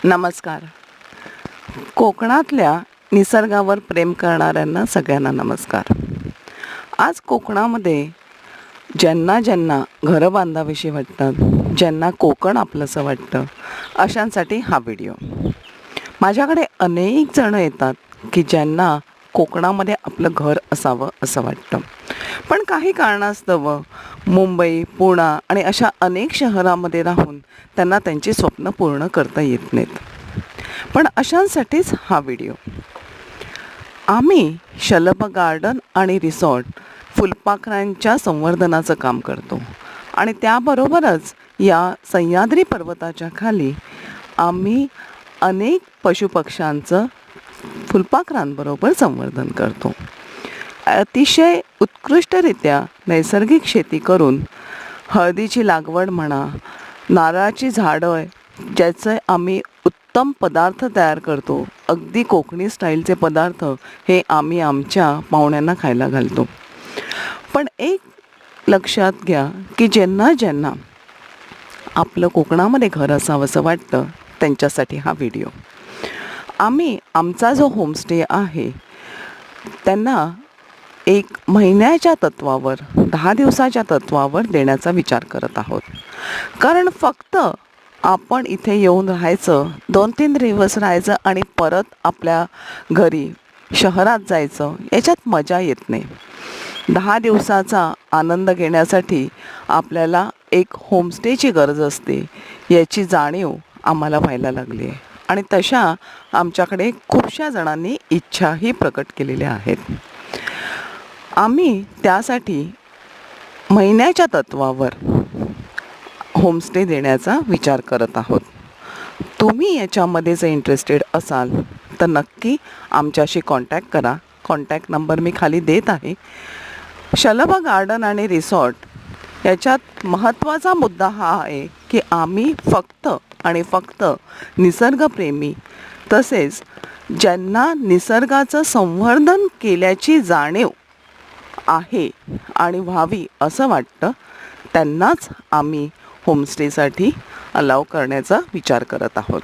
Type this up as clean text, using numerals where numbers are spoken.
नमस्कार. कोकणातल्या निसर्गावर प्रेम करणाऱ्यांना सगळ्यांना नमस्कार. आज कोकणामध्ये ज्यांना ज्यांना घरं बांधावीशी वाटतात, ज्यांना कोकण आपलंसं वाटतं, अशांसाठी हा व्हिडिओ. माझ्याकडे अनेक जणं येतात की ज्यांना कोकणामध्ये आपलं घर असावं असं वाटतं, पण काही कारणास्तव मुंबई, पुणे आणि अशा अनेक शहरामध्ये राहून त्यांना त्यांची स्वप्न पूर्ण करता येत नाहीत. पण अशांसाठीच हा व्हिडिओ. आम्ही शलभ गार्डन आणि रिसॉर्ट फुलपाखरांच्या संवर्धनाचं काम करतो आणि त्याबरोबरच या सह्याद्री पर्वताच्या खाली आम्ही अनेक पशुपक्ष्यांचं फुलपाखरांबरोबर संवर्धन करतो. अतिशय उत्कृष्टरित्या नैसर्गिक शेती करून हळदीची लागवड म्हणा, नारळाची झाडं ज्याचे आम्ही उत्तम पदार्थ तयार करतो, अगदी कोकणी स्टाईलचे पदार्थ हे आम्ही आमच्या पाहुण्यांना खायला घालतो. पण एक लक्षात घ्या की ज्यांना ज्यांना आपलं कोकणामध्ये घर असावंसं वाटतं त्यांच्यासाठी हा व्हिडिओ. आम्ही आमचा जो होमस्टे आहे त्यांना 1 महिन्याच्या तत्त्वावर 10 दिवसाच्या तत्त्वावर देण्याचा विचार करत आहोत. कारण फक्त आपण इथे येऊन राहायचं, 2-3 दिवस राहायचं आणि परत आपल्या घरी शहरात जायचं, याच्यात मजा येत नाही. 10 दिवसाचा आनंद घेण्यासाठी आपल्याला एक होमस्टेची गरज असते, याची जाणीव आम्हाला व्हायला लागली आहे आणि तशा आमच्याकडे खूपशा जणांनी इच्छाही प्रकट केलेल्या आहेत. आम्ही त्यासाठी महिन्याच्या तत्त्वावर होमस्टे देण्याचा विचार करत आहोत. तुम्ही याच्यामध्ये जर इंटरेस्टेड असाल तर नक्की आमच्याशी कॉन्टॅक्ट करा. कॉन्टॅक्ट नंबर मी खाली देत आहे. शलभ गार्डन आणि रिसॉर्ट याच्यात महत्त्वाचा मुद्दा हा आहे की आम्ही फक्त आणि फक्त निसर्गप्रेमी तसेच ज्यांना निसर्गाचं संवर्धन केल्याची जाणीव आहे आणि व्हावी असं वाटतं त्यांनाच आम्ही होमस्टेसाठी अलाव करण्याचा विचार करत आहोत.